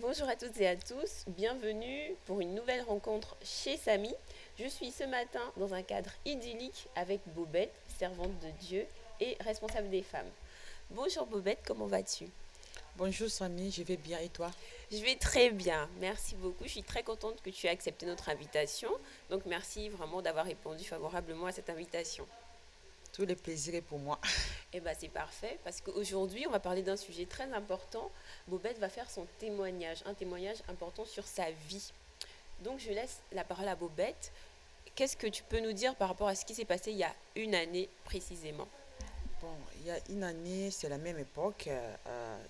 Bonjour à toutes et à tous, bienvenue pour une nouvelle rencontre chez Samy. Je suis ce matin dans un cadre idyllique avec Bobette, servante de Dieu et responsable des femmes. Bonjour Bobette, comment vas-tu? Bonjour Samy, je vais bien et toi? Je vais très bien, merci beaucoup. Je suis très contente que tu aies accepté notre invitation. Donc merci vraiment d'avoir répondu favorablement à cette invitation. Tout le plaisir est pour moi. Eh bien c'est parfait parce qu'aujourd'hui on va parler d'un sujet très important. Bobette va faire son témoignage, un témoignage important sur sa vie. Donc je laisse la parole à Bobette. Qu'est-ce que tu peux nous dire par rapport à ce qui s'est passé il y a une année précisément? Bon, il y a une année, c'est la même époque.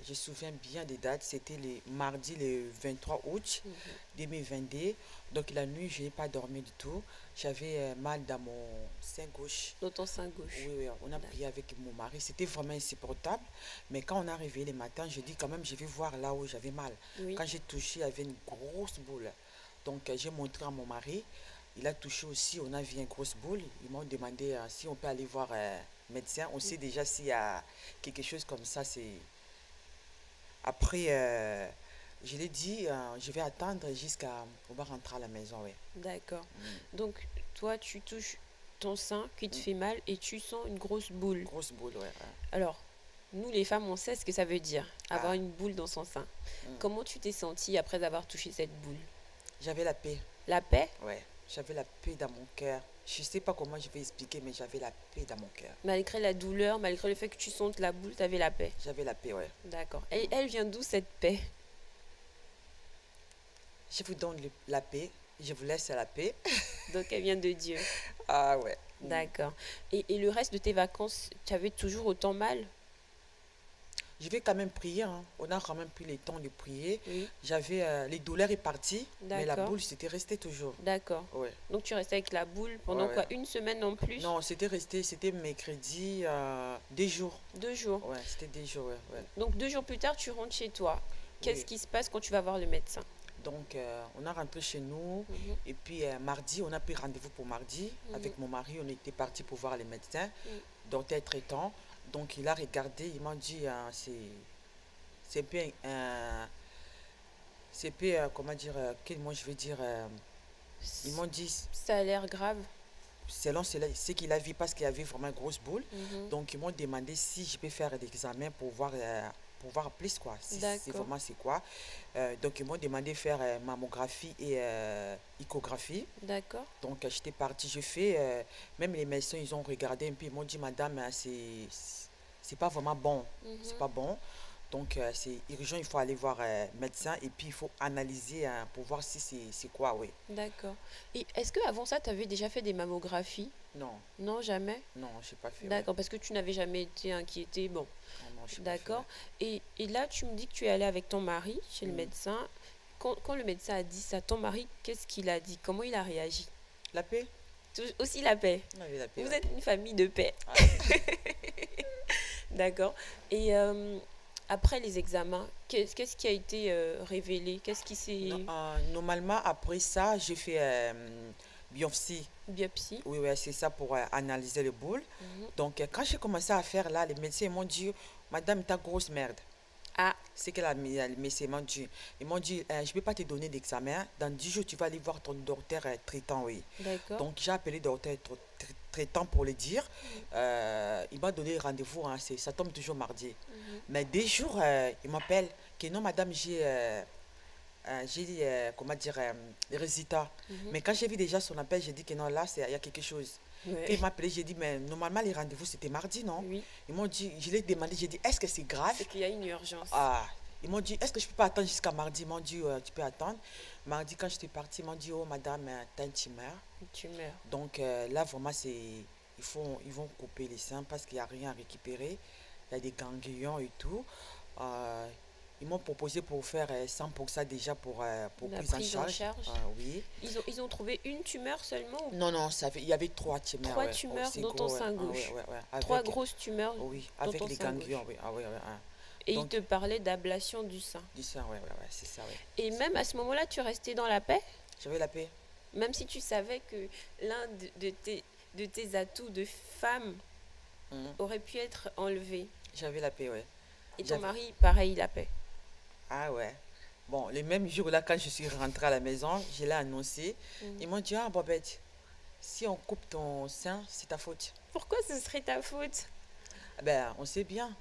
Je me souviens bien des dates. C'était le mardi, le 23 août Mhm. 2022. Donc la nuit, je n'ai pas dormi du tout. J'avais mal dans mon sein gauche. Dans ton sein gauche. Oui, oui, on a prié avec mon mari. C'était vraiment insupportable. Mais quand on est arrivé le matin, je dis quand même, je vais voir là où j'avais mal. Oui, Quand j'ai touché, il y avait une grosse boule. Donc j'ai montré à mon mari. Il a touché aussi, on a vu une grosse boule. Ils m'ont demandé si on peut aller voir un médecin. On sait déjà s'il y a quelque chose comme ça. C'est après, je l'ai dit, je vais attendre jusqu'à on va rentrer à la maison. Ouais. d'accord. Mm, Donc toi tu touches ton sein qui te mm. fait mal et tu sens une grosse boule. Grosse boule, ouais. Ouais. Alors, nous les femmes on sait ce que ça veut dire, avoir Ah, une boule dans son sein. mm. Comment tu t'es sentie après avoir touché cette boule? J'avais la paix. La paix? Ouais, j'avais la paix dans mon cœur. Je sais pas comment je vais expliquer, mais j'avais la paix dans mon cœur. Malgré la douleur, malgré le fait que tu sentes la boule, tu avais la paix. J'avais la paix, ouais. D'accord. Et elle vient d'où cette paix? Je vous donne la paix. Je vous laisse la paix. Donc elle vient de Dieu. Ah ouais. Mm. D'accord. Et le reste de tes vacances, tu avais toujours autant mal? Je vais quand même prier, hein. On a quand même pris le temps de prier. Oui. J'avais les douleurs est partie, mais la D'accord. boule c'était resté toujours. D'accord. Ouais, Donc tu restais avec la boule ouais, pendant ouais. quoi? Une semaine en plus? Non, c'était resté, c'était mercredi, des jours. 2 jours. Ouais, c'était des jours, ouais, ouais. Donc 2 jours plus tard, tu rentres chez toi. Qu'est-ce Oui. qui se passe quand tu vas voir le médecin? Donc, on a rentré chez nous. Mhm, Et puis, mardi, on a pris rendez-vous pour mardi. mhm, Avec mon mari, on était parti pour voir les médecins. mhm. Docteur traitant. Donc, il a regardé, il m'a dit, c'est bien, c'est bien, comment dire, quel mot je vais dire, ils m'ont dit, Ça a l'air grave. selon ce qu'il a vu, parce qu'il y avait vraiment une grosse boule. Mhm. Donc, ils m'ont demandé si je peux faire l'examen pour voir plus, quoi. Si c'est D'accord. vraiment c'est quoi. Donc, ils m'ont demandé de faire mammographie et échographie. D'accord. Donc, j'étais partie, j'ai fait, même les médecins, ils ont regardé un peu, ils m'ont dit, madame, c'est pas vraiment bon. C'est Mhm. pas bon. Donc, c'est urgent, il faut aller voir un médecin et puis il faut analyser pour voir si c'est quoi, oui. D'accord. Et est-ce que avant ça, tu avais déjà fait des mammographies? Non, Non, jamais? non, j'ai pas fait, ouais. D'accord, parce que tu n'avais jamais été inquiété. Bon, Non, non, j'ai pas fait, d'accord. ouais. Et là, tu me dis que tu es allé avec ton mari chez le Hmm. médecin. Quand le médecin a dit ça, ton mari, qu'est-ce qu'il a dit? Comment il a réagi? La paix? Aussi la paix. Oui, la paix, Vous ouais. êtes une famille de paix. Ah, ouais. D'accord. Et après les examens, qu'est-ce qui a été révélé? Qu'est-ce qui Non, s'est... normalement, après ça, j'ai fait biopsie. Biopsie? Oui, oui, c'est ça pour analyser le boule. Mhm. Donc, quand j'ai commencé à faire là, les médecins m'ont dit, madame, t'as grosse merde. Ah, C'est que les médecins m'ont dit. Ils m'ont dit, je ne peux pas te donner d'examen. Dans 10 jours, tu vas aller voir ton docteur traitant, oui. d'accord. Donc, j'ai appelé le docteur traitant pour le dire. Il m'a donné rendez-vous, hein, ça tombe toujours mardi. Mhm. Mais des jours, il m'appelle que non, madame, j'ai comment dire, les résultats. Mhm. Mais quand j'ai vu déjà son appel, j'ai dit que non, là, il y a quelque chose. Quand il Ouais. m'a appelé, j'ai dit, mais normalement, les rendez-vous, c'était mardi, non? Oui, Ils m'ont dit, je l'ai demandé, j'ai dit, est-ce que c'est grave? c'est qu'il y a une urgence. Ah, ils m'ont dit, est-ce que je peux pas attendre jusqu'à mardi? Ils m'ont dit, tu peux attendre. Mardi, quand j'étais partie, ils m'ont dit, oh, madame, t'as une tumeur. Tu meurs. Donc là, vraiment, ils vont couper les seins parce qu'il n'y a rien à récupérer. Il y a des ganglions et tout. Euh, Ils m'ont proposé pour faire 100% déjà pour La prise en prise en charge. charge. Oui. Ils ont trouvé une tumeur seulement ou Non, non, il y avait trois tumeurs, trois ouais. Oh, tumeurs c'est dans ton gros, ouais. sein Ah, ouais, gauche? ouais, ouais. Trois grosses tumeurs Oui, dans avec ton les sein gauche. ganglions, oui. Ah, ouais, ouais, ouais. Et il Donc, te parlait d'ablation du sein. du sang, ouais, ouais, ouais, c'est ça, ouais. Et même à ce moment-là, tu restais dans la paix, J'avais la paix. même si tu savais que l'un de tes atouts de femme Mhm. aurait pu être enlevé. J'avais la paix, ouais. Et ton J'avais... mari, pareil, la paix. Ah, ouais. Bon, le même jour-là, quand je suis rentrée à la maison, je l'ai annoncé. Mhm. Ils m'ont dit, ah, Bobette, si on coupe ton sein, c'est ta faute. Pourquoi ce serait ta faute? Ah ben, on sait bien.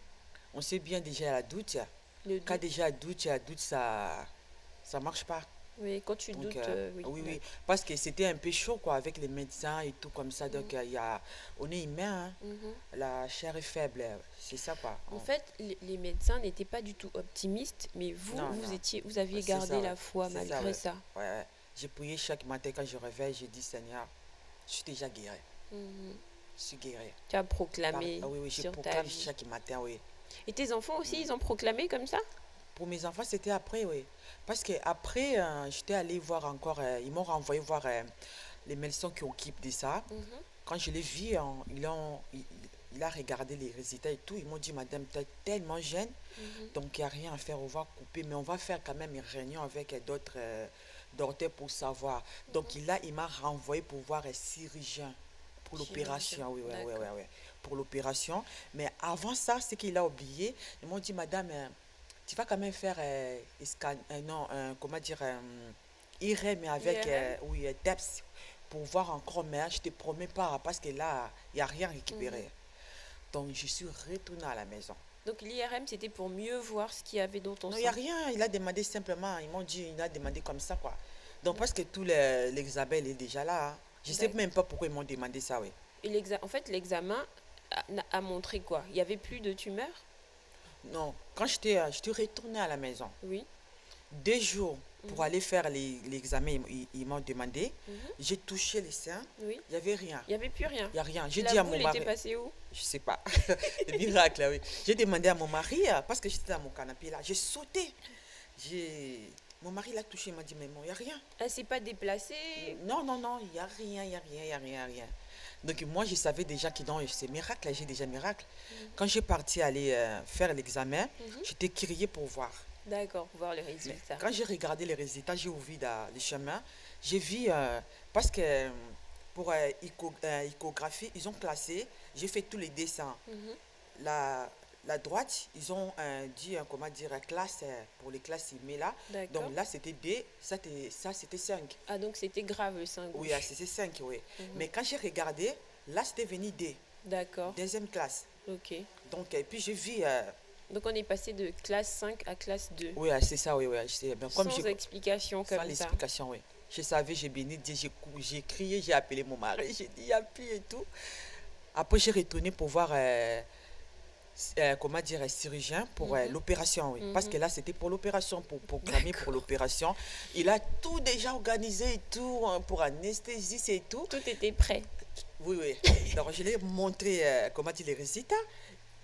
On sait bien déjà la doute. Le Quand doute. déjà la doute, ça marche pas. Oui, quand tu Donc, doutes, oui. oui, oui. Parce que c'était un peu chaud, quoi, avec les médecins et tout comme ça. Donc, Mhm. on est humain, hein. Mhm. La chair est faible. C'est ça, quoi. En fait, les médecins n'étaient pas du tout optimistes, mais vous, Non, vous non. étiez, vous aviez C'est gardé ça, la ouais. foi C'est ça, malgré ouais. ça. Ouais, ouais. J'ai prié chaque matin quand je réveille. J'ai dit, Seigneur, je suis déjà guéri. Mhm. Je suis guéri. Tu as proclamé Ah oui, oui, je sur ta proclame vie. chaque matin, oui. Et tes enfants aussi, Mm. ils ont proclamé comme ça? Pour mes enfants, c'était après, oui. Parce que après, j'étais allée voir encore, ils m'ont renvoyé voir les médecins qui occupent de ça. Mhm. Quand je l'ai vu, il a regardé les résultats et tout. Ils m'ont dit, Madame, tu es tellement jeune, Mhm. donc il n'y a rien à faire, on va couper, mais on va faire quand même une réunion avec d'autres docteurs pour savoir. Donc là, il m'a renvoyé pour voir un chirurgien pour Chirurgien. l'opération. Oui, oui, oui, oui, D'accord. oui, pour l'opération. Mais avant ça, ce qu'il a oublié, ils m'ont dit, Madame, tu vas quand même faire non, comment dire, IRM, mais avec IRM? oui, TEPS pour voir encore, mais je te promets pas, parce que là, il n'y a rien Mhm. récupéré. Donc, je suis retournée à la maison. Donc l'IRM, c'était pour mieux voir ce qu'il y avait dans ton Non, il n'y a sang. rien, il a demandé simplement, ils m'ont dit, il a demandé comme ça, quoi. Donc, parce que D'accord. tout l'examen est déjà là, hein. Je ne sais D'accord. même pas pourquoi ils m'ont demandé ça, oui. Et en fait, l'examen a montré quoi? Il y avait plus de tumeurs? Non, quand j'étais retournée à la maison, Oui. 2 jours pour Mhm. aller faire l'examen, ils m'ont demandé. Mhm. J'ai touché les seins, Oui. il n'y avait rien. Il n'y avait plus rien. Il n'y a rien. J'ai La dit à mon boule était mari, passée où? je sais pas, le miracle, oui. J'ai demandé à mon mari, parce que j'étais dans mon canapé là, j'ai sauté. Mon mari l'a touché, il m'a dit, mais bon, il n'y a rien. Elle s'est pas déplacée. Non, non, non, il n'y a rien, il n'y a rien, il n'y a rien, rien. Donc moi, je savais déjà que non, c'est miracle, là, j'ai déjà miracle. Mhm. Quand j'ai parti aller faire l'examen, Mhm. j'étais crié pour voir. D'accord, pour voir le résultat. Quand j'ai regardé les résultats, j'ai ouvert le chemin. J'ai vu, parce que pour échographie, ils ont classé, j'ai fait tous les dessins. Mhm. La, la droite, ils ont dit, comment dire, classe pour les classes mais là. D'accord. Donc là, c'était B, ça c'était 5. Ah, donc c'était grave le sein Oui, gauche. c'était 5, oui. Mhm. Mais quand j'ai regardé, là, c'était venu D, D'accord. deuxième classe. Ok. Donc, et puis j'ai vu, Donc on est passé de classe 5 à classe 2. oui, c'est ça, oui, oui. Ben, comme Sans explication sans comme ça. l'explication, oui. Je savais, j'ai béni Dieu, j'ai crié, j'ai appelé mon mari, j'ai dit, il n'y a plus et tout. Après, j'ai retourné pour voir, comment dire, un chirurgien pour Mhm. l'opération, oui. Parce que Mhm. là, c'était pour l'opération, pour programmer pour D'accord. l'opération. Il a tout déjà organisé et tout, hein, pour anesthésie et tout. Tout était prêt. Oui, oui. Donc, je lui ai montré, comment dire, les résultats.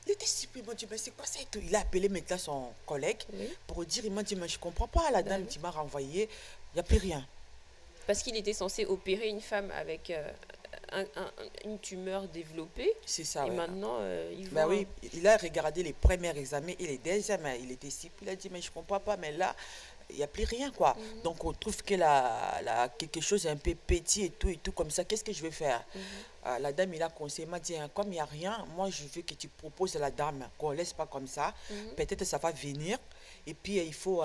Il était surpris, il m'a dit, mais c'est quoi ça et tout. Il a appelé maintenant son collègue Oui. pour dire, il m'a dit, mais je comprends pas, la Bah dame oui. qui m'a renvoyé, il n'y a plus rien. Parce qu'il était censé opérer une femme avec une tumeur développée. C'est ça, Et ouais. maintenant, il Ben voit. oui, il a regardé les premiers examens et les deuxièmes, hein. Il était surpris, il a dit, mais je comprends pas, mais là, il n'y a plus rien, quoi. Mhm. Donc, on trouve que quelque chose un peu petit et tout comme ça. Qu'est-ce que je vais faire? Mhm. La dame, il a conseillé, il m'a dit, hein, comme il n'y a rien, moi, je veux que tu proposes à la dame qu'on ne laisse pas comme ça. Mhm. Peut-être ça va venir. Et puis, il faut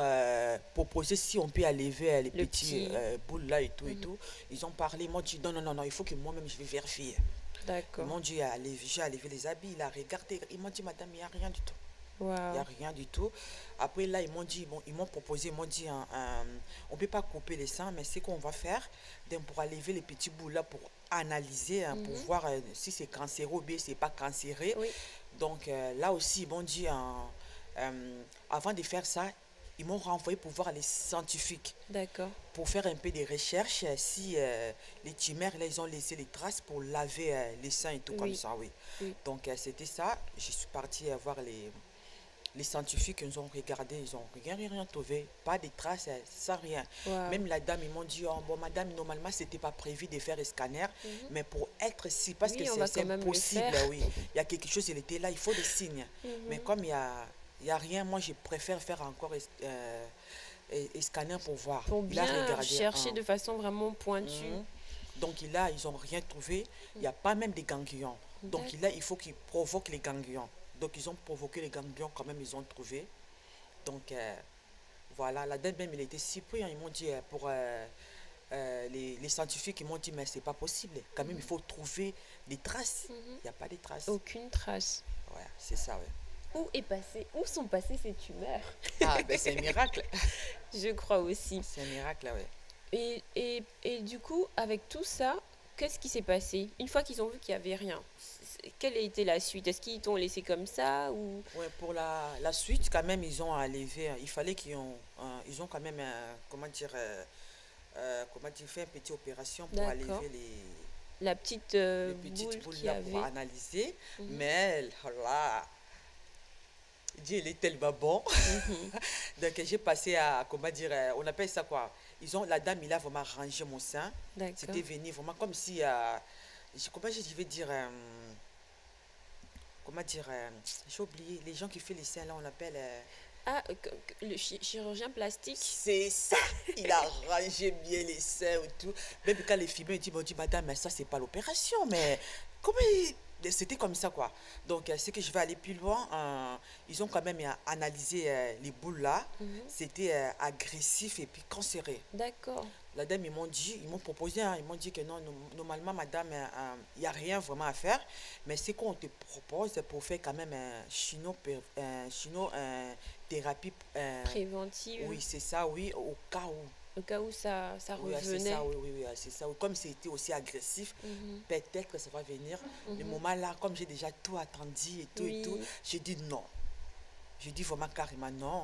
proposer si on peut enlever les Le petits petit. boules là et tout et Mhm. tout. Ils ont parlé, ils m'ont dit, non, non, non, non, il faut que moi-même, je vais vérifier. Ils D'accord. m'ont dit, j'ai enlevé les habits, il a regardé. Ils m'ont dit, madame, il n'y a rien du tout. Il n'y a Waouh. rien du tout. Après, là, ils m'ont dit, bon, ils m'ont proposé, ils m'ont dit, on ne peut pas couper les seins, mais ce qu'on va faire, donc, pour enlever les petits bouts là, pour analyser, hein, pour Mhm. voir si c'est cancéreux ou bien c'est pas cancéreux. Oui. Donc, là aussi, ils m'ont dit, avant de faire ça, ils m'ont renvoyé pour voir les scientifiques, D'accord. pour faire un peu de recherche, si les tumeurs, là, ils ont laissé les traces pour laver les seins et tout comme Oui. ça, oui. Oui. Donc, c'était ça. Je suis partie voir les scientifiques, ils ont regardé, ils n'ont rien, rien, rien trouvé, pas de traces, sans rien. Waouh. Même la dame, ils m'ont dit, oh, bon, madame, normalement, c'était pas prévu de faire un scanner, Mhm. mais pour être si, parce que Oui, on va c'est quand même le impossible, faire. oui, il y a quelque chose, il était là, il faut des signes. Mais Mhm. comme il y a rien, moi, je préfère faire encore un scanner pour voir. Pour Il a bien regardé chercher de façon vraiment pointue. Mhm. Donc, ils n'ont rien trouvé, il n'y a pas même des ganglions. Donc, D'accord. il faut qu'ils provoquent les ganglions. Donc, ils ont provoqué les ganglions, quand même, ils ont trouvé. Donc, Voilà, la dame même, il était surpris, hein. Ils m'ont dit, les scientifiques, ils m'ont dit, mais c'est pas possible. Quand même, il faut trouver des traces. Mhm. Il n'y a pas de traces. Aucune trace. Ouais, c'est ça, ouais. Où sont passées ces tumeurs? Ah, ben c'est un miracle. Je crois aussi. C'est un miracle, ouais. Et du coup, avec tout ça, qu'est-ce qui s'est passé? Une fois qu'ils ont vu qu'il n'y avait rien, quelle a été la suite? Est-ce qu'ils t'ont laissé comme ça ou... Ouais, pour la suite, quand même, ils ont enlevé, il fallait ils ont quand même, comment dire, fait une petite opération pour D'accord. enlever La petite les petites boule boules qu'il y là pour avait. analyser. Mhm. Mais là, Dieu, il est tellement bon. Mhm. Donc, j'ai passé comment dire, on appelle ça quoi? La dame, il a vraiment rangé mon sein. D'accord. C'était venu vraiment comme si, comment je vais dire, comment dire, j'ai oublié, les gens qui font les seins là, on appelle, Ah, le chirurgien plastique? c'est ça, il a rangé bien les seins et tout. Même quand les filles me disent, bon, dit, madame, mais ça, c'est pas l'opération, mais comment c'était comme ça, quoi. Donc, c'est que je vais aller plus loin. Ils ont quand même analysé les boules là. Mhm. C'était agressif et puis cancéreux. D'accord. La dame, ils m'ont proposé, hein, ils m'ont dit que non, normalement, madame, il n'y a rien vraiment à faire. Mais ce qu'on te propose pour faire quand même thérapie, Préventive, oui, c'est ça, oui, au cas où. au cas où ça Oui, c'est revenait. ça, oui, oui, oui, c'est ça. Oui. Comme c'était aussi agressif, Mhm. peut-être que ça va venir. Le Mhm. moment là, comme j'ai déjà tout attendu et tout, Oui. j'ai dit non. J'ai dit vraiment carrément non,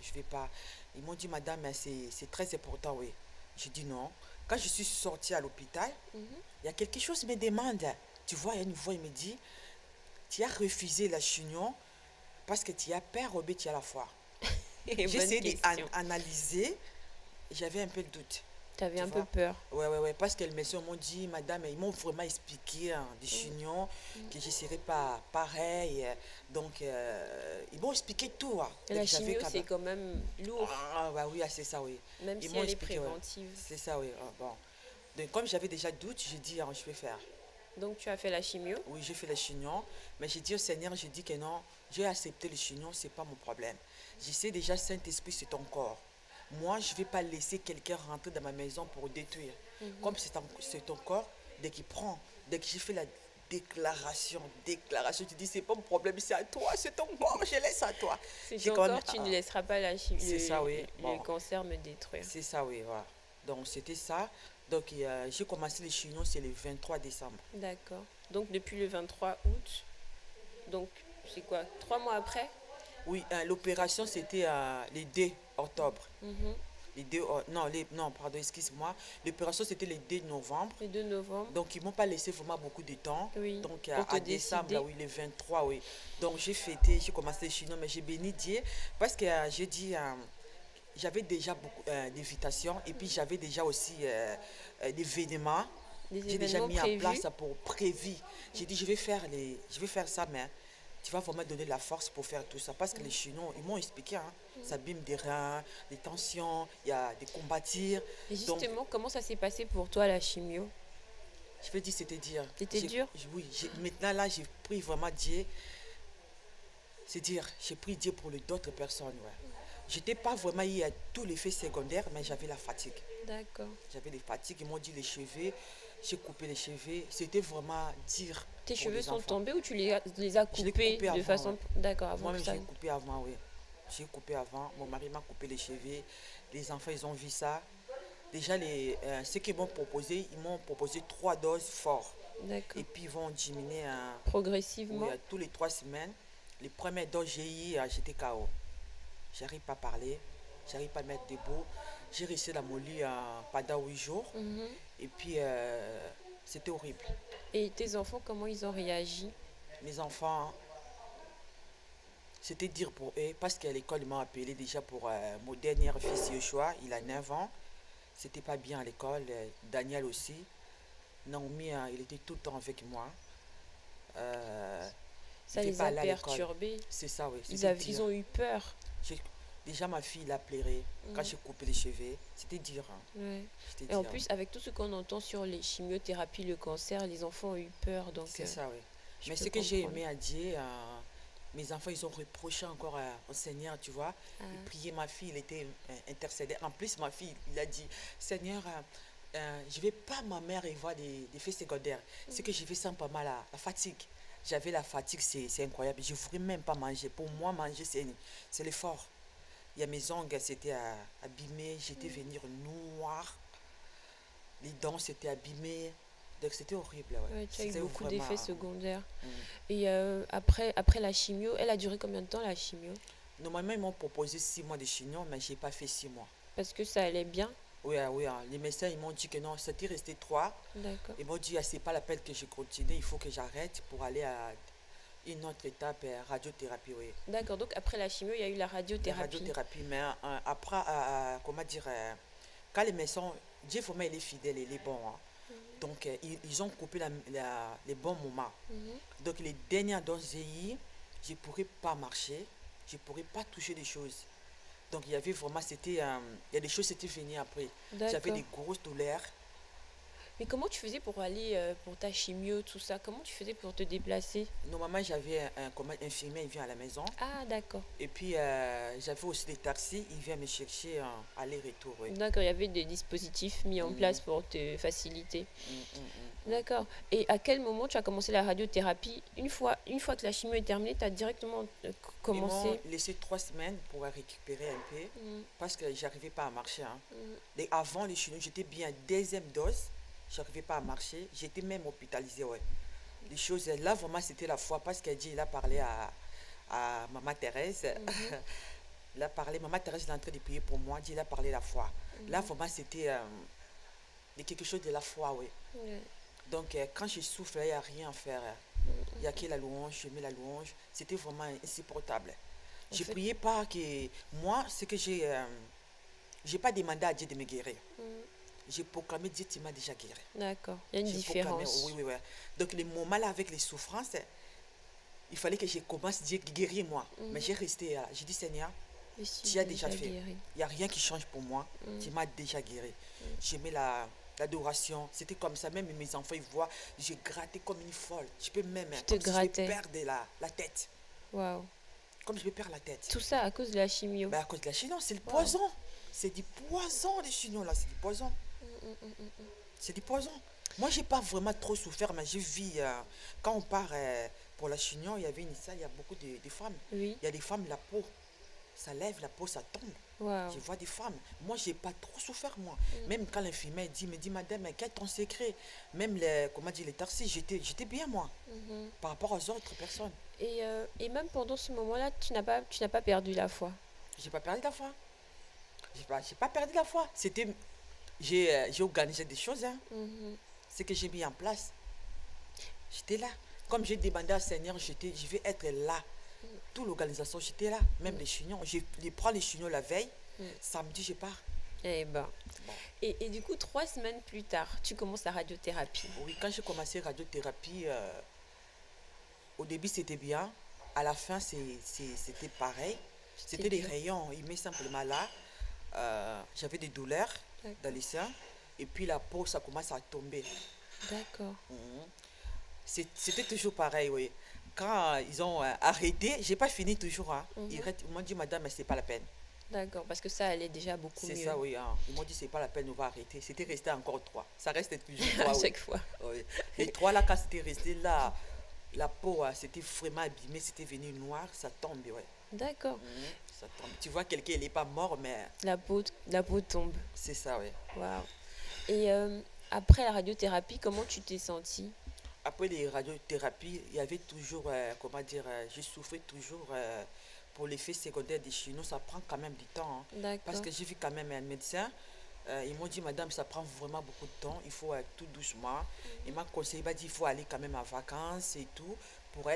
je vais pas. Ils m'ont dit, madame, mais c'est très important, oui. J'ai dit non. Quand je suis sortie à l'hôpital, Mhm. il y a quelque chose qui me demande. Tu vois, il y a une voix, il me dit, tu as refusé la chignon parce que tu as peur ou bien tu as la foi. J'ai Bonne essayé question. d'analyser, j'avais un peu de doute. Tu avais Tu un peu vois? peur. Ouais, ouais, ouais, parce que les messieurs m'ont dit, madame, ils m'ont vraiment expliqué hein, des Mhm. chignons, que je ne serais pas pareil. Donc, ils m'ont expliqué tout. Hein. Et Donc, la j'avais chimio, quand c'est même. quand même lourd, Ah, bah oui, ah, c'est ça, oui. même Ils si m'ont elle est expliqué, ouais. préventive. C'est ça, oui. Ah, bon. Donc, comme j'avais déjà doute, j'ai dit, ah, je vais faire. Donc, tu as fait la chimio? Oui, j'ai fait les chignons, mais j'ai dit au Seigneur, j'ai dit que non, j'ai accepté les chignons, c'est pas mon problème. Je sais déjà, Saint-Esprit, c'est ton corps. Moi, je ne vais pas laisser quelqu'un rentrer dans ma maison pour détruire. Mhm. Comme c'est ton corps, dès que j'ai fait la déclaration, tu dis, c'est pas mon problème, c'est à toi, c'est ton corps, je laisse à toi. C'est J'ai ton quand même, corps, tu ne laisseras pas c'est ça, oui. le Bon, cancer me détruire. c'est ça, oui, voilà. Donc, c'était ça. Donc, j'ai commencé les chignons, c'est le 23 décembre. D'accord. Donc, depuis le 23 août, donc, c'est quoi? 3 mois après? Oui, l'opération, c'était le 2 octobre. Mhm. Non, pardon, excuse-moi. L'opération, c'était le 2 novembre. Le 2 novembre? Donc, ils ne m'ont pas laissé vraiment beaucoup de temps. Oui. Donc, Pour te à décembre, là, décider. oui, le 23, oui. Donc, j'ai fêté, j'ai commencé les chinois, mais j'ai béni Dieu parce que j'ai dit, j'avais déjà beaucoup d'invitations et puis j'avais déjà aussi d'événements. Des J'ai déjà événements mis en prévus? place pour prévu. J'ai dit, je vais faire ça, mais tu vas vraiment donner la force pour faire tout ça. Parce que les Chinois, ils m'ont expliqué, hein, ça bime des reins, des tensions, il y a des combattires. Et Donc, justement, comment ça s'est passé pour toi, la chimio? je veux dire, c'était dire. C'était dur? Oui, maintenant là, j'ai pris vraiment Dieu. C'est dire, j'ai pris Dieu pour d'autres personnes. Ouais. J'étais pas vraiment eu à tous les faits secondaires, mais j'avais la fatigue. D'accord. J'avais des fatigues, ils m'ont dit les cheveux, j'ai coupé les cheveux. C'était vraiment dire Tes pour cheveux les sont enfants. tombés ou tu les as Je l'ai coupés coupé de avant, façon... ouais. D'accord, avant que Moi-même, ça... j'ai coupé avant, oui. J'ai coupé avant. Mon mari m'a coupé les cheveux. Les enfants, ils ont vu ça. Déjà, ceux qui m'ont proposé, ils m'ont proposé 3 doses fortes. D'accord. Et puis, ils vont diminuer oui, Progressivement? tous les 3 semaines. Les premières doses, j'ai eu, j'étais KO. J'arrive pas à parler. J'arrive pas à mettre debout. J'ai resté dans mon lit pendant 8 jours. Mhm. Et puis, c'était horrible. Et tes enfants, comment ils ont réagi? Mes enfants, c'était dire pour eux, parce qu'à l'école, ils m'ont appelé déjà pour mon dernier fils Yoshua, il a 9 ans. C'était pas bien à l'école. Daniel aussi. Naomi, il était tout le temps avec moi. Il Ça n'était les pas a allé à l'école. perturbés. C'est ça, oui. Ils, C'était dire. ils ont eu peur. J'ai- Déjà, ma fille, il a pleuré quand Mhm. j'ai coupé les cheveux. C'était dire. Hein. Ouais. C'était Et en dire. plus, avec tout ce qu'on entend sur les chimiothérapies, le cancer, les enfants ont eu peur. Donc, C'est ça, oui. je Mais peux ce que j'ai comprendre. aimé à Dieu, Mes enfants, ils ont reproché encore au Seigneur, tu vois. Ah, Ils priaient, ma fille, il était intercédé. En plus, ma fille, il a dit, Seigneur, je ne vais pas ma mère y voir des faits secondaires. Ce que je vais sentir pas mal, la fatigue. J'avais la fatigue, c'est incroyable. Je ne voulais même pas manger. Pour moi, manger, c'est l'effort. Il y a mes ongles, c'était abîmé. J'étais venir noir. Les dents, c'était abîmé. Donc, c'était horrible, ouais. ouais, tu as eu C'était beaucoup vraiment... d'effets secondaires. mm. Et après la chimio, elle a duré combien de temps la chimio? Normalement, ils m'ont proposé 6 mois de chignon, mais je n'ai pas fait 6 mois. Parce que ça allait bien. Oui, oui, les médecins, ils m'ont dit que non, c'était resté 3. D'accord. Ils m'ont dit, ah, c'est pas la peine que je continue, il faut que j'arrête pour aller à une autre étape, radiothérapie, oui. D'accord, donc après la chimio, il y a eu la La radiothérapie. radiothérapie, mais après, comment dire, quand les médecins, Dieu vraiment, il est fidèle, il est bon, hein. Donc, ils ont coupé les bons moments. Mhm. Donc, les dernières doses j'ai eues, je ne pourrais pas marcher, je ne pourrais pas toucher des choses. Donc, il y avait vraiment, c'était, il y a des choses, c'était fini après. J'avais D'accord. des grosses douleurs. Mais comment tu faisais pour aller pour ta chimio, tout ça? Comment tu faisais pour te déplacer? Normalement, j'avais un infirmier, il vient à la maison. Ah, d'accord. Et puis, j'avais aussi des taxis, il vient me chercher aller-retour, oui. D'accord, il y avait des dispositifs mis en Mm, place pour te faciliter. mm, mm, mm, mm. D'accord. Et à quel moment tu as commencé la radiothérapie? Une fois que la chimio est terminée, tu as directement Ils m'ont commencé. laissé 3 semaines pour récupérer un peu Mm, parce que j'arrivais pas à marcher, hein. mm. Et avant les chinois, j'étais bien deuxième dose, j'arrivais pas à marcher, j'étais même hospitalisée, ouais. Les choses, là, vraiment, c'était la foi parce qu'elle dit, il a parlé à Maman Thérèse. Mhm, Il a parlé, Maman Thérèse est en train de prier pour moi, dit, il a parlé la foi. Là, mhm. vraiment, c'était quelque chose de la foi, oui. Ouais. Donc, quand je souffle, il n'y a rien à faire. Il n'y a que la louange, je mets la louange. C'était vraiment insupportable. En Je ne fait, priais pas que... Moi, ce que j'ai pas demandé à Dieu de me guérir. mm, J'ai proclamé, Dieu, tu m'as déjà guéri. d'accord. Il y a une J'ai proclamé, différence. oui, oui, oui. Donc, les moments là avec les souffrances, il fallait que je commence, Dieu guérir moi. Mais Mhm. j'ai resté là. J'ai dit, Seigneur, Je suis tu as déjà déjà fait. guérie. Il n'y a rien qui change pour moi. Mm, Tu m'as déjà guéri. mm. J'aimais l'adoration. C'était comme ça. Même mes enfants, ils voient, j'ai gratté comme une folle. Je peux même, Tu te comme si je vais grattais. perdre la tête. Waouh. Comme je vais perdre la tête. Tout ça à cause de la chimio. Ben, à cause de la chignon, c'est le Waouh. poison. C'est du poison, les chignons là. C'est du poison. Mm, mm, mm, mm, mm. C'est du poison. Moi, j'ai pas vraiment trop souffert, mais j'ai vu, quand on part pour la chignon, il y avait une salle, il y a beaucoup de femmes. Oui. Il y a des femmes, la peau, ça lève, la peau, ça tombe. Je Waouh. vois des femmes. Moi, j'ai pas trop souffert, moi. Mm, Même quand l'infirmière me dit, madame, mais quel est ton secret? Même les, comment dire, les taxis, j'étais bien, moi, mhm. par rapport aux autres personnes. Et même pendant ce moment-là, tu n'as pas perdu la foi. J'ai pas perdu la foi. J'ai pas perdu la foi. C'était, j'ai organisé des choses, hein. Mhm. Ce que j'ai mis en place. J'étais là. Comme j'ai demandé au Seigneur, je vais être là. Toute l'organisation, j'étais là. Même les chignons. Je prends les chignons la veille. Mm. Samedi, je pars. Eh ben. Bon. Et du coup, 3 semaines plus tard, tu commences la radiothérapie. Oui, quand j'ai commencé radiothérapie, au début c'était bien. À la fin, c'était pareil. C'était des dur. rayons. Il met simplement là. J'avais des douleurs dans D'accord. les seins. Et puis la peau, ça commence à tomber. D'accord. Mhm. C'était toujours pareil, oui. Quand ils ont arrêté, j'ai pas fini toujours, hein. Mhm. Ils m'ont dit, madame, mais c'est pas la peine. D'accord, parce que ça allait déjà beaucoup C'est mieux ça, oui, hein. Ils m'ont dit, c'est pas la peine, on va arrêter. C'était resté encore 3. Ça reste toujours à 3, oui. chaque fois. Oui. Les 3 là, quand c'était resté là, la peau, c'était vraiment abîmée, c'était venu noir, ça tombe, ouais. D'accord. Mhm. Ça tombe. Tu vois, quelqu'un, il n'est pas mort, mais La peau tombe. c'est ça, oui. Waouh. Et après la radiothérapie, comment tu t'es sentie? Après les radiothérapies, il y avait toujours, comment dire, je souffrais toujours pour l'effet secondaire des chinois. Ça prend quand même du temps, hein. Parce D'accord. que j'ai vu quand même un médecin. Ils m'ont dit, madame, ça prend vraiment beaucoup de temps. Il faut tout doucement. Il m'a conseillé, il m'a dit, il faut aller quand même en vacances et tout pour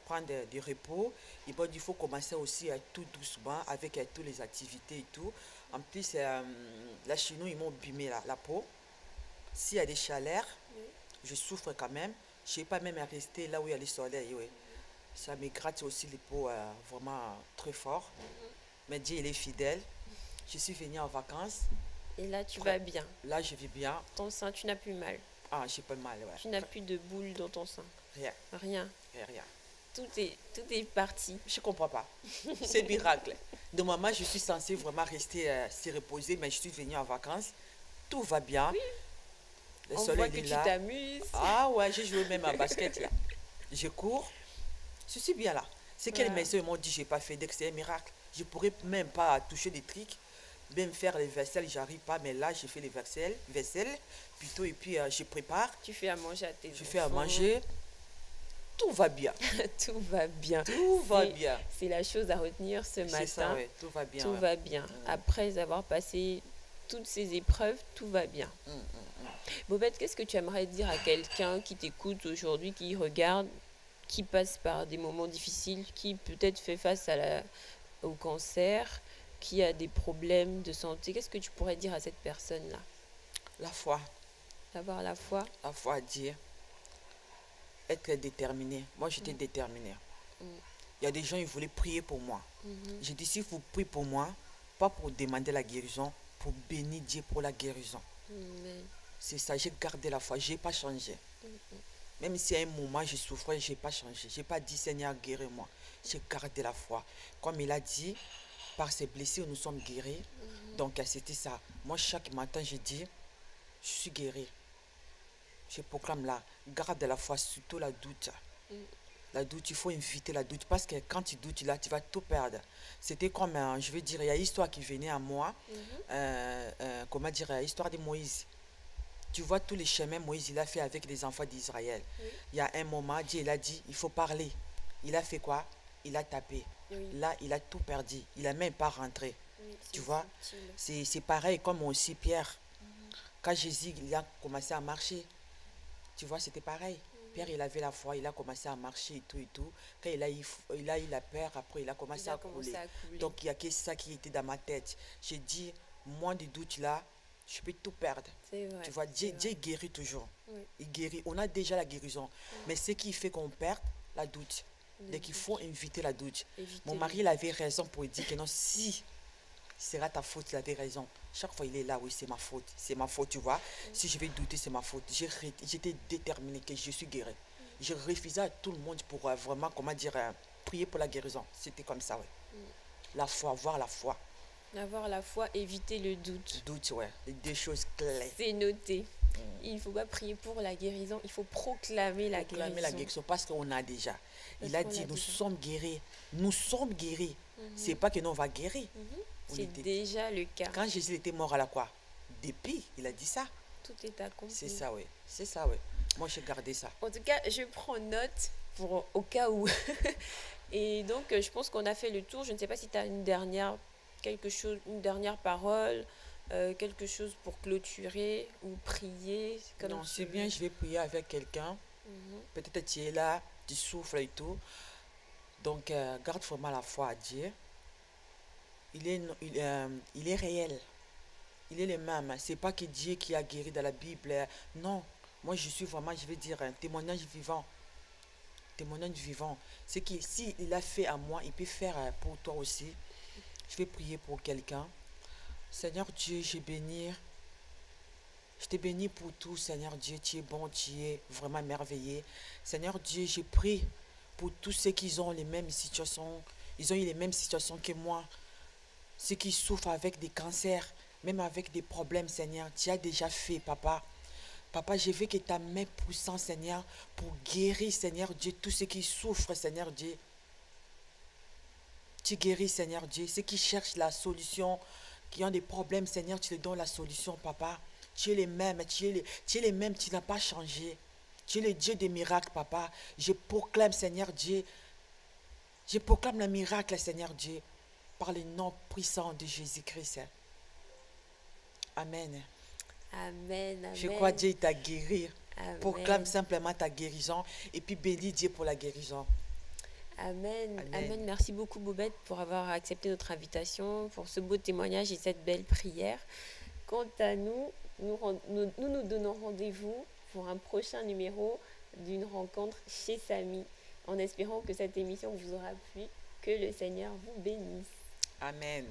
prendre du repos. Il m'a dit, il faut commencer aussi tout doucement avec toutes les activités et tout. En plus, la chino, ils m'ont abîmé la peau. S'il y a des chaleurs, je souffre quand même. Je ne sais pas même à rester là où il y a le soleil. Oui. Ça me gratte aussi les peaux vraiment très fort. Mais Dieu, il est fidèle. Je suis venue en vacances. Et là, tu vas bien. Là, je vis bien. Ton sein, tu n'as plus mal. Ah, j'ai pas mal, Tu n'as ouais. plus de boules dans ton sein. Rien, Rien. rien, rien. tout est parti. Je ne comprends pas. C'est miracle. Normalement, je suis censée vraiment rester s'y reposer, mais je suis venue en vacances. Tout va bien. Oui. Le On soleil voit que est tu là. t'amuses. Ah ouais, j'ai joué même à basket là. Je cours. Je suis bien là. C'est quelle Voilà. maison m'ont dit je n'ai pas fait dès que c'est un miracle. Je ne pourrais même pas toucher des trucs. Même faire les vaisselles, j'arrive pas. Mais là, j'ai fait les vaisselles plutôt. Et puis, je prépare. Tu fais à manger à tes Je enfants. fais à manger. Tout va bien. Tout va bien. Tout va bien. C'est la chose à retenir ce matin. C'est ça, ouais. Tout va bien. Tout ouais. va bien. Après avoir passé toutes ces épreuves, tout va bien. Bobette, qu'est-ce que tu aimerais dire à quelqu'un qui t'écoute aujourd'hui, qui regarde, qui passe par des moments difficiles, qui peut-être fait face au cancer, qui a des problèmes de santé? Qu'est-ce que tu pourrais dire à cette personne-là? La foi. D'avoir la foi. La foi à dire. Être déterminé. Moi, j'étais déterminé. Il y a des gens, ils voulaient prier pour moi. J'ai dit, si vous priez pour moi, pas pour demander la guérison, pour bénir Dieu pour la guérison. Amen. C'est ça, j'ai gardé la foi, je n'ai pas changé. Même si à un moment je souffrais, je n'ai pas changé. Je n'ai pas dit, Seigneur, guéris-moi. J'ai gardé la foi. Comme il a dit, par ses blessures, nous sommes guéris. Donc, c'était ça. Moi, chaque matin, je dis, je suis guéri. Je proclame là, garde la foi, surtout la doute. La doute, il faut éviter la doute parce que quand tu doutes là, tu vas tout perdre. C'était comme, je veux dire, il y a une histoire qui venait à moi, comment dire, l'histoire de Moïse. Tu vois tous les chemins Moïse il a fait avec les enfants d'Israël. Il y a un moment, Dieu il a dit, il faut parler. Il a fait quoi? Il a tapé. Là, il a tout perdu. Il n'a même pas rentré. Tu vois, c'est pareil comme aussi Pierre. Quand Jésus il a commencé à marcher, tu vois, c'était pareil. Pierre, il avait la foi, il a commencé à marcher et tout et tout. Quand il a eu la peur, après, il a commencé à couler. Donc, il n'y a que ça qui était dans ma tête. J'ai dit, moins de doute là, je peux tout perdre. Vrai, tu vois, Dieu guérit toujours. Il guérit. On a déjà la guérison. Mais ce qui fait qu'on perd, la doute. Donc, il faut éviter la doute. Mon mari, il avait raison pour dire que non, si sera ta faute, il avait raison. Chaque fois, il est là, oui, c'est ma faute. C'est ma faute, tu vois. Si je vais douter, c'est ma faute. J'étais déterminée que je suis guérie. Je refusais à tout le monde pour vraiment, comment dire, prier pour la guérison. C'était comme ça, oui. La foi, avoir la foi. Avoir la foi, éviter le doute. Doute, ouais. Les deux choses clés. C'est noté. Il ne faut pas prier pour la guérison, il faut proclamer la guérison. Proclamer la guérison parce qu'on a déjà. Il a dit, nous sommes guéris. Nous sommes guéris. C'est pas que nous, on va guérir. C'est déjà le cas. Quand Jésus était mort à la croix, depuis, il a dit ça. Tout est accompli. C'est ça, oui. C'est ça, oui. Moi, j'ai gardé ça. En tout cas, je prends note au cas où. Et donc, je pense qu'on a fait le tour. Je ne sais pas si tu as une dernière parole, quelque chose pour clôturer ou prier. Non, c'est bien, je vais prier avec quelqu'un. Peut-être tu es là, tu souffles et tout. Donc, garde vraiment la foi à Dieu. Il est réel. Il est le même. C'est pas que Dieu qui a guéri dans la Bible. Non. Moi, je suis vraiment, je vais dire, un témoignage vivant. Témoignage vivant. C'est que s'il a fait à moi, il peut faire pour toi aussi. Je vais prier pour quelqu'un. Seigneur Dieu, je te bénis pour tout, Seigneur Dieu. Tu es bon, tu es vraiment merveilleux. Seigneur Dieu, je prie pour tous ceux qui ont les mêmes situations. Ils ont eu les mêmes situations que moi. Ceux qui souffrent avec des cancers, même avec des problèmes, Seigneur. Tu as déjà fait, Papa. Papa, je veux que ta main puissante, Seigneur, pour guérir, Seigneur Dieu, tous ceux qui souffrent, Seigneur Dieu. Tu guéris, Seigneur Dieu. Ceux qui cherchent la solution, qui ont des problèmes, Seigneur, tu leur donnes la solution, Papa. Tu es les mêmes, tu es les mêmes, tu n'as pas changé. Tu es le Dieu des miracles, Papa. Je proclame, Seigneur Dieu. Je proclame le miracle, Seigneur Dieu, par le nom puissant de Jésus-Christ. Amen. Amen, amen. Je crois que Dieu t'a guéri. Amen. Proclame simplement ta guérison et puis bénis Dieu pour la guérison. Amen. Amen. Amen. Merci beaucoup, Bobette, pour avoir accepté notre invitation, pour ce beau témoignage et cette belle prière. Quant à nous, nous donnons rendez-vous pour un prochain numéro d'une rencontre chez Samy, en espérant que cette émission vous aura plu, que le Seigneur vous bénisse. Amen.